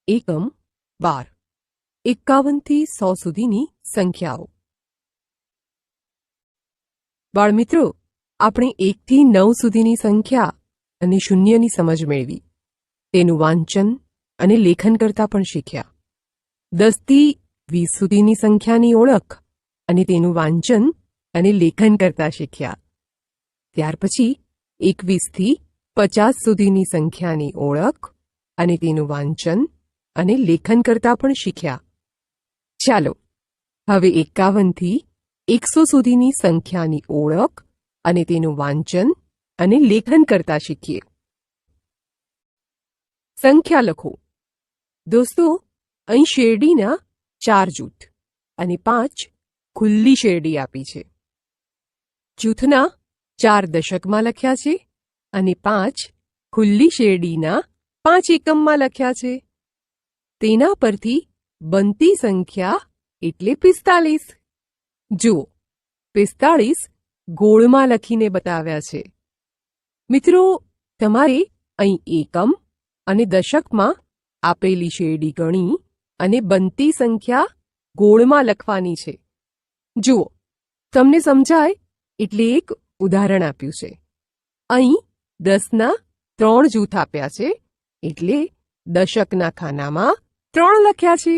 એકમ 12 51 થી 100 સુધીની સંખ્યાઓ। બાળમિત્રો, આપણે 1 થી 9 સુધીની સંખ્યા અને શૂન્યની સમજ મેળવી, તેનું વાંચન અને લેખન કરતા પણ શીખ્યા। 10 થી 20 સુધીની સંખ્યાની ઓળખ અને તેનું વાંચન અને લેખન કરતા શીખ્યા। ત્યાર પછી 21 થી 50 સુધીની સંખ્યાની ઓળખ અને તેનું વાંચન અને લેખન કરતા પણ શીખ્યા। ચાલો હવે 51 થી 100 સુધીની સંખ્યાની ઓળખ અને તેનું વાંચન અને લેખન કરતા શીખીએ। સંખ્યા લખો। દોસ્તો, અહીં શેરડીના 4 જૂથ અને 5 ખુલ્લી શેરડી આપી છે। જૂથના 4 દશકમાં લખ્યા છે અને 5 ખુલ્લી શેરડીના 5 એકમમાં લખ્યા છે। તેના પરથી બનતી સંખ્યા એટલે 45। જુઓ, 45 ગોળમાં લખીને બતાવ્યા છે। મિત્રો, તમારે અહીં એકમ અને દશકમાં આપેલી શેરડી ગણી અને બનતી સંખ્યા ગોળમાં લખવાની છે। જુઓ, તમને સમજાય એટલે એક ઉદાહરણ આપ્યું છે। અહીં 10ના 3 જૂથ આપ્યા છે એટલે દશકના ખાનામાં 3 લખ્યા છે।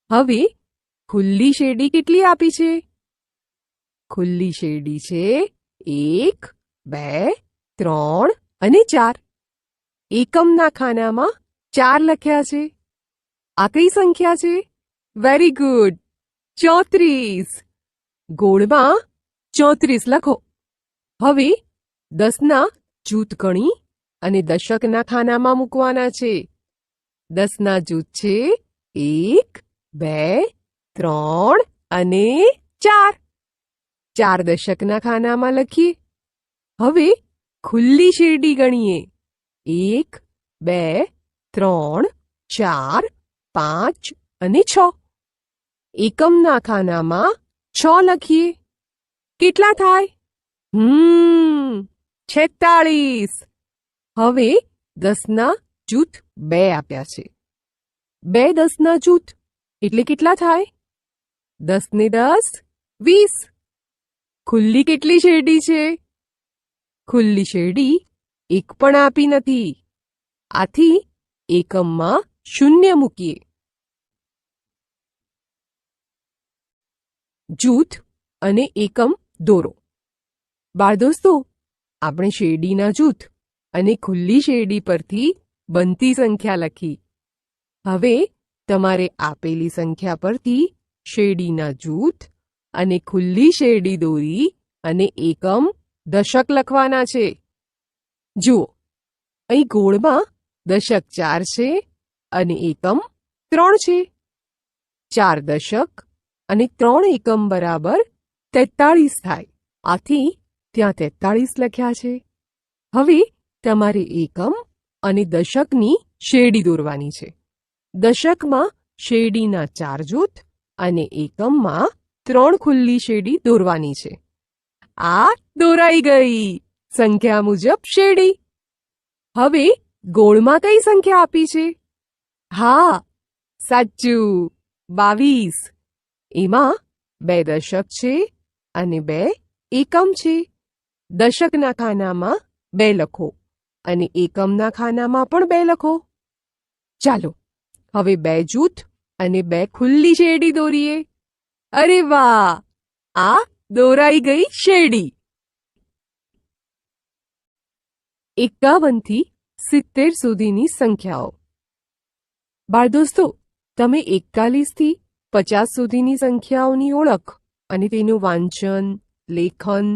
હવે ખુલ્લી શેરડી કેટલી આપી છે? ખુલ્લી શેરડી છે 1, 2, 3 અને 4। એકમના ખાનામાં 4 લખ્યા છે। આ કઈ સંખ્યા છે? Very good, 34। ગોળમાં 34 લખો। હવે 10ના જૂથ ગણી અને દશકના ખાનામાં મૂકવાના છે। 10ના જૂથ છે 1, 2, 3 અને 4। 4 દશકના ખાનામાં લખીએ। હવે ખુલ્લી શેરડી ગણીએ। 1, 2, 3, 4, 5 અને 6। એકમના ખાનામાં 6 લખીએ। કેટલા થાય? 46। હવે 10ના જૂથ 2 આપ્યા છે। 2 10ના જૂથ એટલે કેટલા થાય? 10 ને 10, 20। ખુલ્લી કેટલી શેરડી છે? ખુલ્લી શેરડી એક પણ આપી નથી, આથી એકમમાં 0 મૂકીએ। જૂથ અને એકમ દોરો। બાળદોસ્તો, આપણે શેરડીના જૂથ અને ખુલ્લી શેરડી પરથી બનતી સંખ્યા લખી। હવે તમારે આપેલી સંખ્યા પરથી શેરડીના જૂથ અને ખુલ્લી શેરડી દોરી અને એકમ દશક લખવાના છે। જુઓ, અહીં ગોળમાં દશક 4 છે અને એકમ 3 છે। 4 દશક અને 3 એકમ બરાબર 43 થાય, આથી ત્યાં 43 લખ્યા છે। હવે તમારે એકમ અને દશકની શેરડી દોરવાની છે। દશકમાં શેરડીના 4 જૂથ અને એકમમાં 3 ખુલ્લી શેરડી દોરવાની છે। આ દોરાઈ ગઈ, સંખ્યા મુજબ શેરડી। હવે ગોળમાં કઈ સંખ્યા આપી છે? હા, સાચું, 22। એમાં 2 દશક છે અને 2 એકમ છે। દશકના ખાનામાં 2 લખો અને એકમના ખાનામાં પણ 2 લખો। ચાલો હવે 2 જૂથ અને 2 ખુલ્લી શેરડી દોરીએ। અરે વાહ, આ દોરાઈ ગઈ શેરડી। 51 થી 70 સુધીની સંખ્યાઓ। બાળદોસ્તો, તમે 41 થી 50 સુધીની સંખ્યાઓની ઓળખ અને તેનું વાંચન, લેખન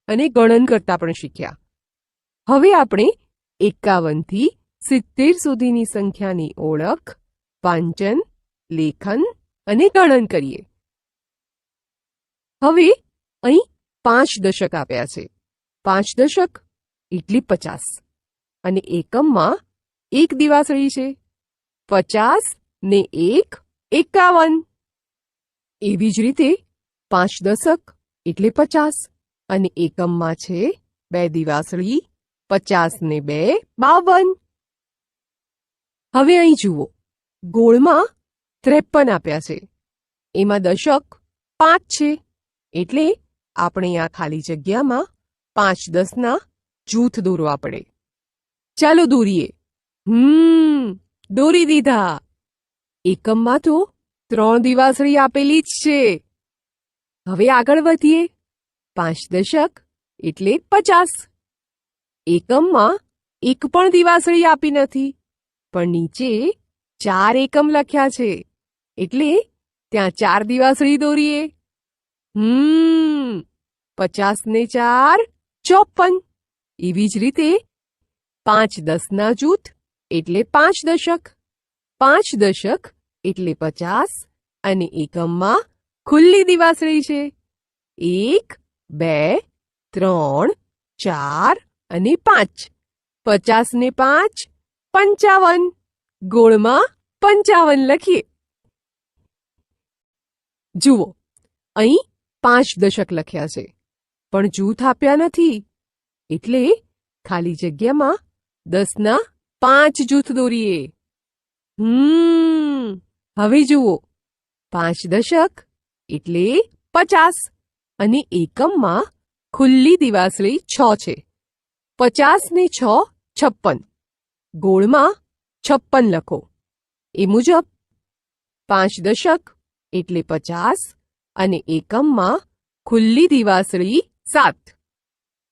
અને ગણન કરતા પણ શીખ્યા। હવે આપણે 51 થી 70 સુધીની સંખ્યાની ઓળખ, વાંચન, લેખન અને ગણન કરીએ। હવે અહીં 5 દશક આપ્યા છે। 5 દશક એટલે 50 અને એકમમાં 1 દિવાસળી છે। 50 ને 1, 51। એવી જ રીતે 5 દશક એટલે 50 અને એકમમાં છે 2 દિવાસળી। 50 ને 2, 52। હવે અહીં જુઓ, ગોળમાં 53 આપ્યા છે. એમાં દશક 5 છે. એટલે આપણે આ ખાલી જગ્યામાં 5 10ના જૂથ દોરવા પડે. ચાલો દોરીએ. દોરી દીધા. એકમમાં તો 3 દિવાસળી આપેલી જ છે. હવે આગળ વધીએ. 5 દશક એટલે 50. એકમમાં એક પણ દિવાસળી આપી નથી, પણ નીચે 4 એકમ લખ્યા છે. એટલે ત્યાં 4 દિવાસળી દોરીએ. 50 ને 4 54. એવી જ રીતે 5 10ના જૂથ એટલે 5 દશક. 5 દશક એટલે 50 અને એકમમાં ખુલ્લી દિવાસળી છે. 1 2 3 4 અને 5. 50 ને 5 55. ગોળમાં 55 લખીએ. જુઓ, અહીં 5 દશક લખ્યા છે, પણ જૂથ આપ્યા નથી. એટલે ખાલી જગ્યામાં 10ના 5 જૂથ દોરીએ. હવે જુઓ, 5 દશક એટલે 50 અને એકમમાં ખુલ્લી દિવાસળી 6 છે. 50 ને 6 56. ગોળમાં 56 લખો. એ મુજબ 5 દશક એટલે 50 અને એકમમાં ખુલ્લી દિવાસળી 7.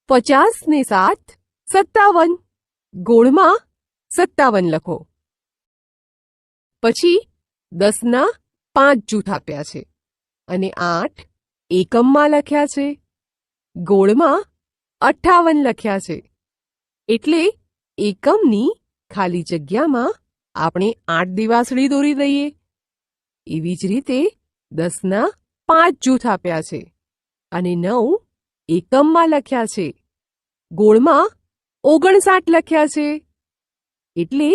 50 ને 7 57. ગોળમાં 57 લખો. પછી 10ના 5 જૂથ આપ્યા છે અને 8 એકમમાં લખ્યા છે. ગોળમાં 58 લખ્યા છે. એટલે એકમની ખાલી જગ્યામાં આપણે 8 દિવાસળી દોરી દઈએ. એવી જ રીતે 10ના 5 જૂથ આપ્યા છે અને 9 એકમમાં લખ્યા છે. ગોળમાં 59 લખ્યા છે. એટલે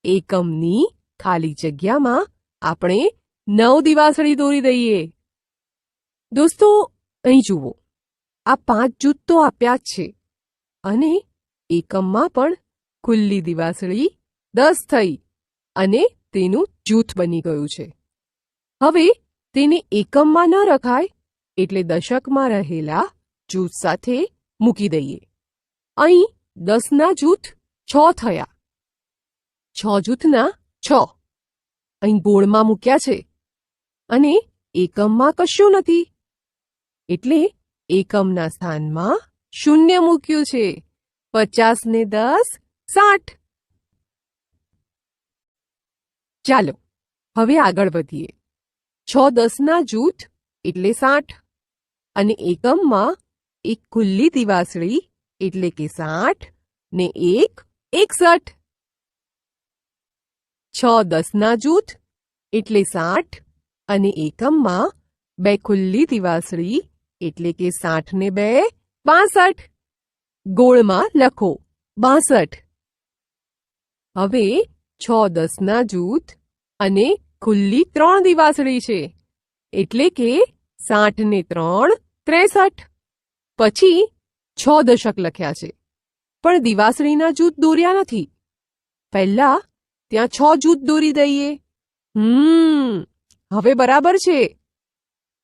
એકમની ખાલી જગ્યામાં આપણે 9 દિવાસળી દોરી દઈએ. દોસ્તો, અહીં જુઓ, આ 5 જૂથ તો આપ્યા જ છે અને એકમમાં પણ ખુલ્લી દિવાસળી 10 થઈ અને તેનું જૂથ બની ગયું છે. હવે તેને એકમમાં ન રખાય એટલે દશકમાં રહેલા જૂથ સાથે મૂકી દઈએ. અહીં 10ના જૂથ 6 થયા. 6 જૂથના 6 અહીં ગોળમાં મૂક્યા છે અને એકમમાં કશું નથી. એટલે એકમના સ્થાનમાં 0 મૂક્યું છે. 50 ને 10 60. ચાલો હવે આગળ વધીએ. 6 10ના જૂથ એટલે 60 અને એકમમાં એક ખુલ્લી દિવાસળી એટલે કે 60 ને 1 61. 6 10ના જૂથ એટલે 60 અને એકમમાં 2 ખુલ્લી દિવાસળી એટલે કે 60 ને 2 62. ગોળમાં લખો 62. હવે 6 10ના જૂથ અને ખુલ્લી 3 દિવાસળી છે એટલે કે 60 ને 3 63. પછી 6 દશક લખ્યા છે પણ દિવાસળીના જૂથ દોર્યા નથી. પહેલા ત્યાં 6 જૂથ દોરી દઈએ. હવે બરાબર છે.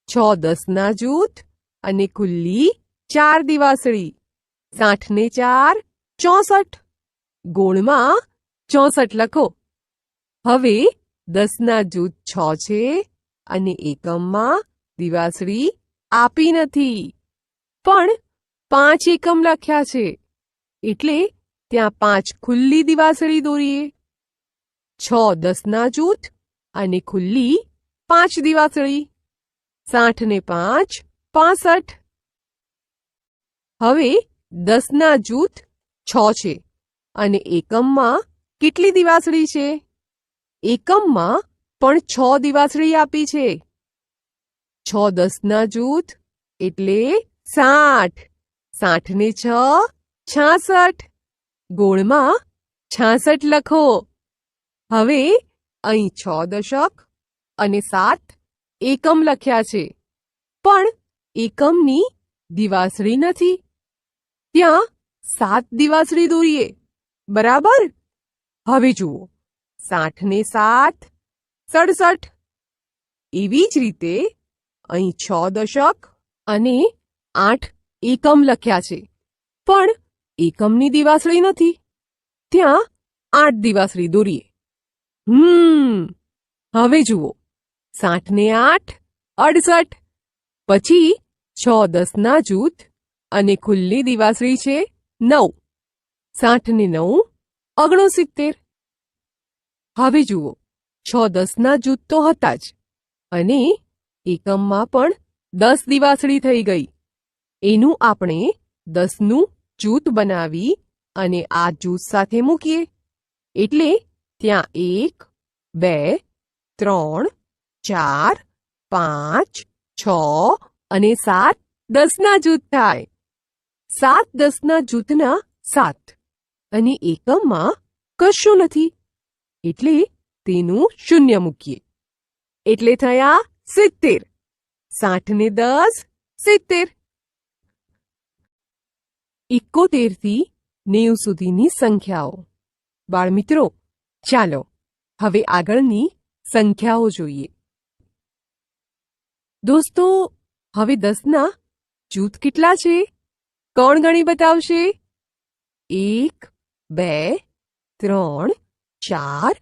6 10ના જૂથ અને ખુલ્લી 4 દિવાસળી. 60 ને 4 64. ગોળમાં 64 લખો. હવે 10ના જૂથ 6 છે અને એકમમાં દિવાસળી આપી નથી, પણ 5 એકમ લખ્યા છે એટલે ત્યાં 5 ખુલ્લી દિવાસળી દોરીએ. 6 10ના જૂથ અને ખુલ્લી 5 દિવાસળી. 60 ને 5 65. હવે 10ના જૂથ 6 છે અને એકમમાં કેટલી દિવાસળી છે? એકમમાં પણ 6 દિવાસળી આપી છે. 6 10ના જૂથ એટલે 60. 60 ને 6 66. ગોળમાં 66 લખો. હવે અહીં 6 દશક અને 7 એકમ લખ્યા છે પણ એકમની દિવાસળી નથી. ત્યાં 7 દિવાસળી દોરીએ. બરાબર. હવે જુઓ, 60 ને 7 67. એવી જ રીતે અહીં 6 દશક અને 8 એકમ લખ્યા છે, પણ એકમની દિવાસળી નથી. ત્યાં 8 દિવાસળી દોરીએ. હવે જુઓ, 60 ને 8 68. પછી 6 10ના જૂથ અને ખુલ્લી દિવાસળી છે 9. 60 ને 9 69. હવે જુઓ, 6 10ના જૂથ તો હતા જ, અને એકમમાં પણ 10 દિવાસળી થઈ ગઈ. એનું આપણે 10નું જૂથ બનાવી અને આ જૂથ સાથે મૂકીએ, એટલે ત્યાં 1 2 3 4 5 6 અને 7 10ના જૂથ થાય. 7 10ના જૂથના 7 અને એકમમાં કશું નથી, એટલે તેનું શૂન્ય મૂકીએ, એટલે થયા 70. 60 ને 10 70. 71 થી 90 સુધીની સંખ્યાઓ. બાળમિત્રો, ચાલો હવે આગળની સંખ્યાઓ જોઈએ. દોસ્તો, હવે 10ના જૂથ કેટલા છે? કોણ ગણી બતાવશે? 1 2 3 4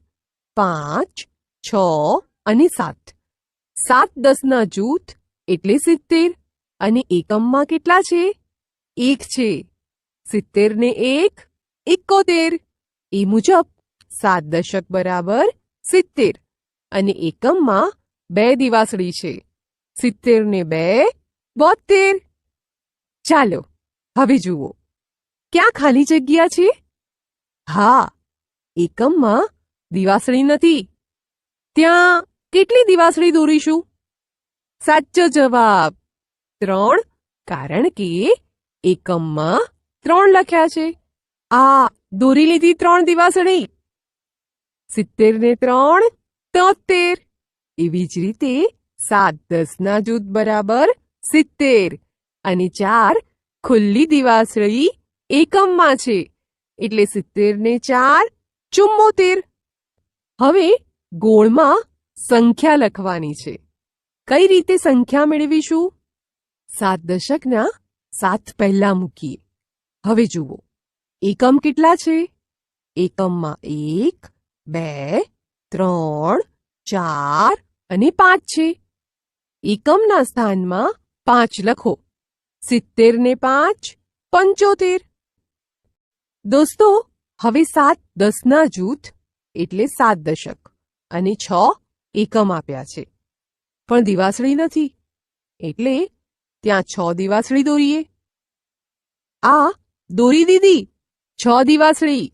5 6 અને 7. 7 10ના જૂથ એટલે 70. અને એકમમાં કેટલા છે? 1 છે. 70 ને 1 71. એ મુજબ 7 દશક બરાબર 70. અને એકમમાં 2 દિવાસળી છે. 70 ને 2 72. ચાલો હવે જુઓ, ક્યાં ખાલી જગ્યા છે? હા, એકમમાં દિવાસળી નથી. ત્યાં કેટલી દિવાસળી દોરીશું? સાચો જવાબ 3, કારણ કે એકમમાં 3 લખ્યા છે. આ દોરી લીધી 3 દિવાસળી. 70 ને 3 73. એવી જ રીતે 7 10ના જૂથ બરાબર 70 અને 4 ખુલ્લી દિવાસળી એકમમાં છે, એટલે 70 ને 4 74. હવે ગોળમાં સંખ્યા લખવાની છે. કઈ રીતે સંખ્યા મેળવીશું? 7 દશકના 7 પહેલા મૂકીએ. હવે જુઓ, એકમ કેટલા છે? એકમમાં 1 2 3 4 અને 5 છે. એકમના સ્થાનમાં 5 લખો. 70 ને 5 75. દોસ્તો, હવે 7 10ના જૂથ એટલે 7 દશક અને 6 એકમ આપ્યા છે, પણ દિવાસળી નથી, એટલે ત્યાં 6 દિવાસળી દોરીએ. આ દોરી દીધી 6 દિવાસળી.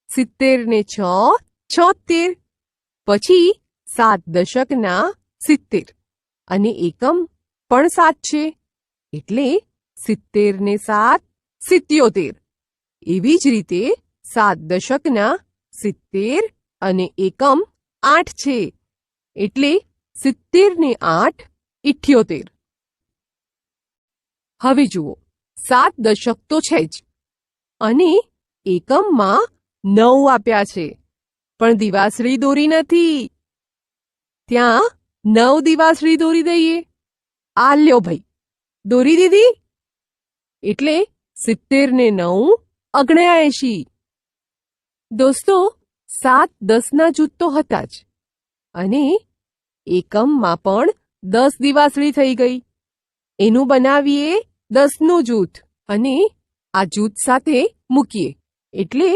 70 ને 6 76. પછી 7 દશકના 70 અને એકમ પણ 7 છે, એટલે 70 ને 7 77. એવી જ રીતે 7 દશકના 70 અને એકમ 8 છે, એટલે 70 ને 8 78. હવે જુઓ, 7 દશક તો છે જ, અને એકમમાં 9 આપ્યા છે, પણ દિવાસળી દોરી નથી. ત્યાં 9 દિવાસળી દોરી દઈએ. આ લ્યો ભાઈ, દોરી દીધી, એટલે 70 ને 9 79. દોસ્તો, 7 10ના જૂથ તો હતા જ, અને એકમમાં પણ 10 દિવાસળી થઈ ગઈ. એનું બનાવીએ 10નું જૂથ અને આ જૂથ સાથે મૂકીએ, એટલે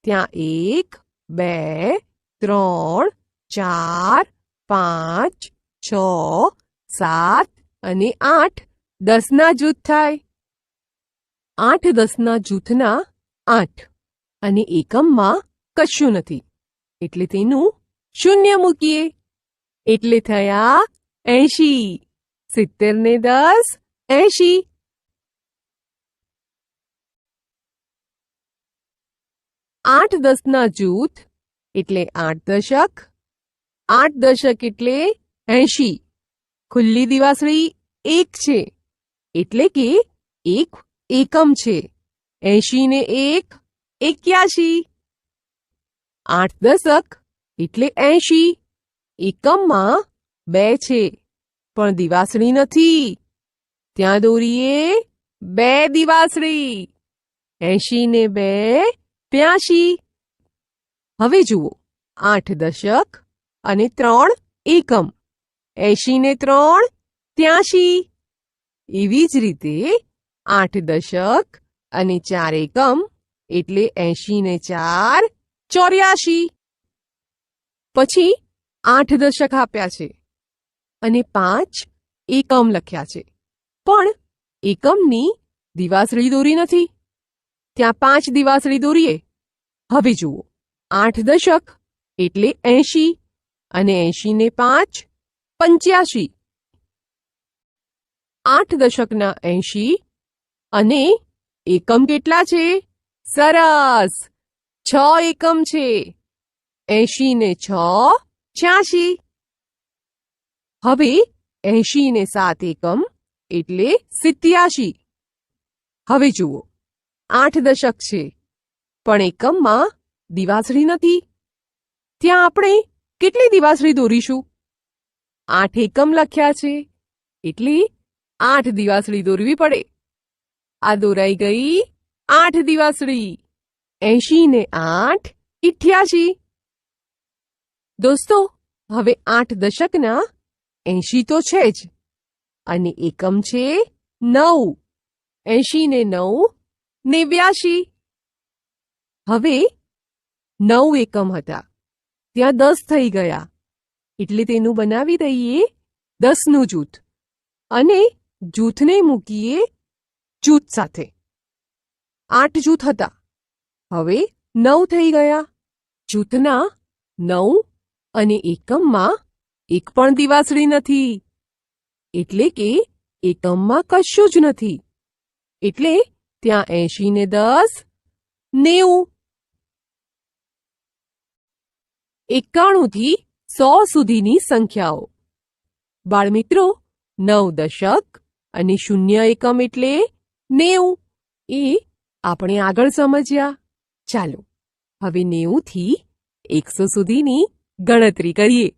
ત્યાં 1 2 3 4 5 6 7 અને 8 10ના જૂથ થાય. 8 10ના જૂથના 8 અને એકમમાં કશું નથી, એટલે તેનું શૂન્ય મૂકીએ, એટલે થયા 80. 70 ને 10 80. આઠ 10ના જૂથ એટલે 8 દશક. 8 દશક એટલે 80. ખુલ્લી દિવાસળી 1 છે, એટલે કે 1 એકમ છે. 80 ને 1 81. 8 દશક એટલે 80. એકમમાં 2 છે, પણ દિવાસળી નથી. ત્યાં દોરીએ 2 દિવાસળી. 80 ને 2 82. હવે જુઓ, 8 દશક અને 3 એકમ. 80 ને 3 83. એવી જ રીતે 8 દશક અને 4 એકમ એટલે 80 ને 4 84. પછી 8 દશક આપ્યા છે અને 5 એકમ લખ્યા છે, પણ એકમની દિવાસળી દોરી નથી. ત્યાં 5 દિવાસળી દોરીએ. હવે જુઓ, 8 દશક એટલે 80 અને 80 ને 5 85. 8 દશકના 80 અને એકમ કેટલા છે? સરસ, 6 એકમ છે. 80 ને 6 86. હવે 80 ને 7 એકમ એટલે 87. હવે જુઓ, 8 દશક છે, પણ એકમમાં દિવાસળી નથી. ત્યાં આપણે કેટલી દિવાસળી દોરીશું? 8 એકમ લખ્યા છે, એટલે 8 દિવાસળી દોરવી પડે. આ દોરાઈ ગઈ 8 દિવાસળી. 80 ને 8 88. દોસ્તો, હવે 8 દશકના 80 તો છે જ, અને એકમ છે 9. 80 ને 9 89. હવે 9 એકમ હતા, ત્યાં 10 થઈ ગયા, એટલે તેનું બનાવી દઈએ 10નું જૂથ અને જૂથને મૂકીએ જૂથ સાથે. 8 જૂથ હતા, હવે 9 થઈ ગયા. જૂથના 9 અને એકમમાં એક પણ દિવાસળી નથી, એટલે કે એકમમાં કશું જ નથી. એટલે ત્યાં 80 ને 10 90. 91 થી 100 સુધીની સંખ્યાઓ. બાળમિત્રો, 9 દશક અને 0 એકમ એટલે 90. એ આપણે આગળ સમજ્યા. ચાલો હવે 90 થી 100 સુધીની ગણતરી કરીએ.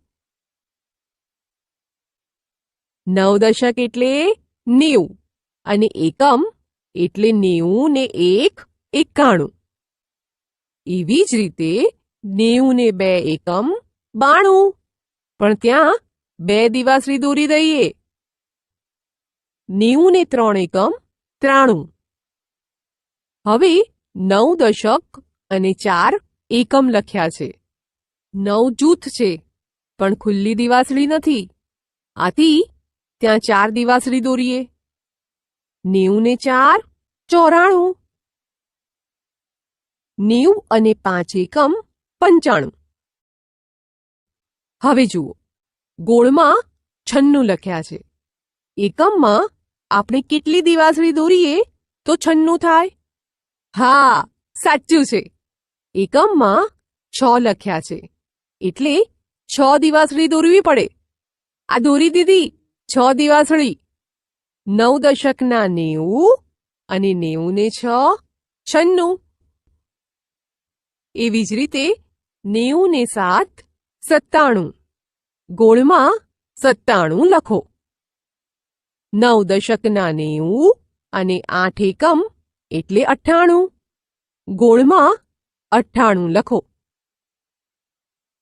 9 દશક એટલે 90 અને એકમ એટલે 90 ને 1 91. એવી જ રીતે 90 ને 2 એકમ 92. પણ ત્યાં 2 દિવાસળી દોરી દઈએ. 90 ને 3 એકમ 93. હવે 9 દશક અને 4 એકમ લખ્યા છે. 9 જૂથ છે, પણ ખુલ્લી દિવાસળી નથી. આથી ત્યાં 4 દિવાસળી દોરીએ. 90 ને 4 94. 90 અને 5 એકમ 95. હવે જુઓ, ગોળમાં 96 લખ્યા છે. એકમમાં આપણે કેટલી દિવાસળી દોરીએ તો 96 થાય? હા, સાચું છે. એકમમાં 6 લખ્યા છે, એટલે 6 દિવાસળી દોરવી પડે. આ દોરી દીધી 6 દિવાસળી. 9 દશકના 90 અને 90 ને 6 96. એવી જ રીતે 90 ને 7 97. ગોળમાં 97 લખો. 9 દશકના 90 અને 8 એકમ એટલે 98. ગોળમાં 98 લખો.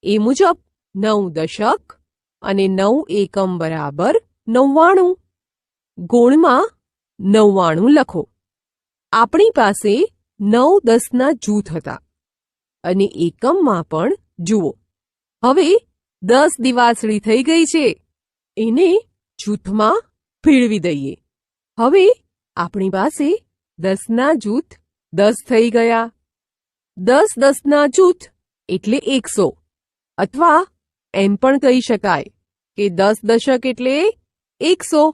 એ મુજબ 9 દશક અને 9 એકમ બરાબર 99. ગોળમાં 99 લખો. આપણી પાસે 9 10ના જૂથ હતા, અને એકમમાં પણ જુઓ. હવે 10 દિવાસળી થઈ ગઈ છે, એને જૂથમાં ભેળવી દઈએ. હવે આપણી પાસે 10ના જૂથ 10 થઈ ગયા. 10 10ના જૂથ એટલે 100, અથવા એમ પણ કહી શકાય કે 10 દશક એટલે 100.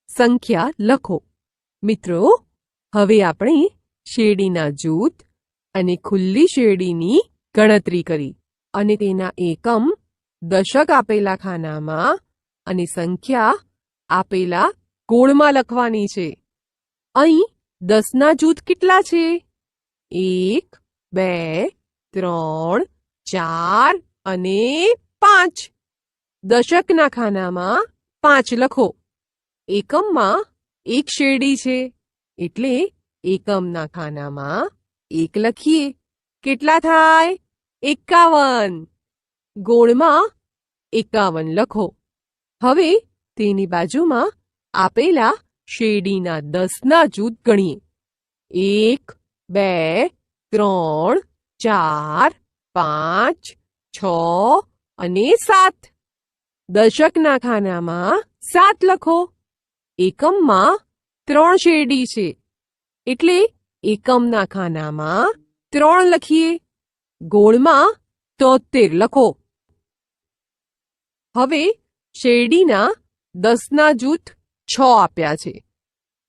સંખ્યા લખો. મિત્રો, હવે આપણે શેરડીના જૂથ અને ખુલ્લી શેરડીની ગણતરી કરી, અને તેના એકમ દશક આપેલા ખાનામાં અને સંખ્યા આપેલા ગોળમાં લખવાની છે. અહીં 10ના જૂથ કેટલા છે? 1 2 3 4 અને 5. દશકના ખાનામાં 5 લખો. એકમમાં 1 શેરડી છે એટલે એકમના ખાનામાં 1 લખીએ. કેટલા થાય? 51. ગોળમાં 51 લખો. હવે તેની બાજુમાં આપેલા શેરડીના 10ના જૂથ ગણીએ. 1 2 3 4 5 6 અને 7. દશકના ખાનામાં 7 લખો. એકમમાં 3 શેરડી છે એટલે એકમના ખાનામાં 3 લખીએ. ગોળમાં 73 લખો. હવે શેરડીના 10ના જૂથ 6 આપ્યા છે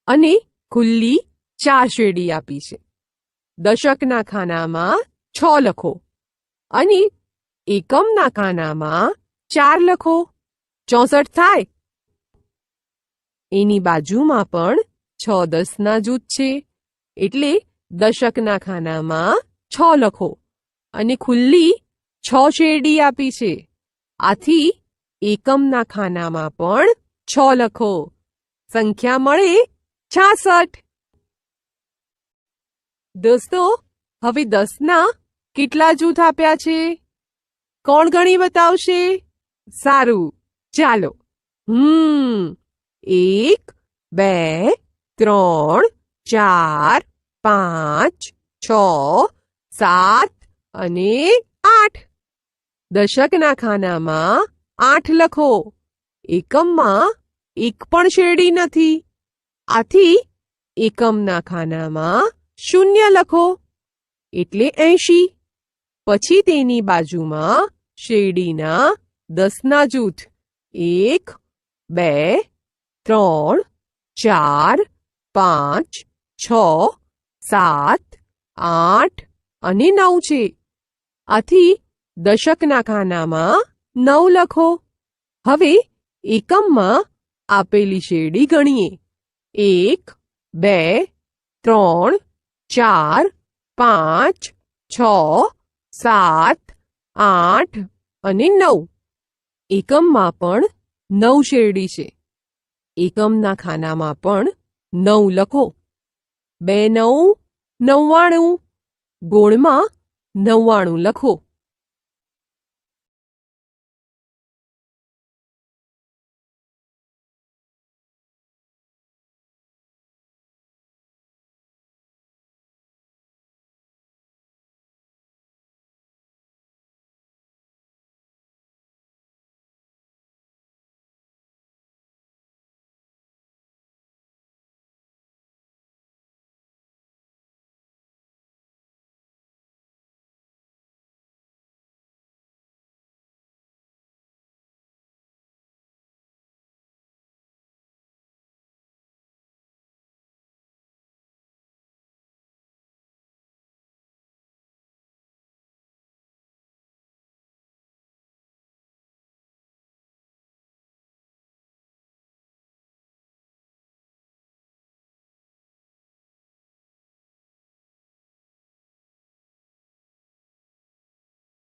અને ખુલ્લી 4 શેરડી આપી છે. દશકના ખાનામાં 6 લખો અને એકમના ખાનામાં 4 લખો. 64 થાય. એની બાજુમાં પણ 6 10ના જૂથ છે એટલે દશકના ખાનામાં 6 લખો અને ખુલ્લી 6 શેરડી આપી છે. આથી એકમના ખાનામાં પણ 6 લખો. સંખ્યા મળે 66. દોસ્તો, હવે 10ના કેટલા જૂથ આપ્યા છે? કોણ ગણી બતાવશે? સારું, ચાલો. 1 2 3 4 5 6 7 અને 8. દશકના ખાનામાં 8 લખો. એકમમાં 1 પણ શેરડી નથી. આથી એકમના ખાનામાં 0 લખો એટલે 80. પછી તેની બાજુમાં શેરડીના 10ના જૂથ 1 2 3 4 5 6 7 8 અને 9 છે. આથી દશકના ખાનામાં 9 લખો. હવે એકમમાં આપેલી શેરડી ગણીએ. 1 2 3 4 5 6 7 8 અને 9. એકમમાં પણ 9 શેરડી છે. એકમના ખાનામાં પણ 9 લખો. 2 9 99. ગોળમાં 99 લખો.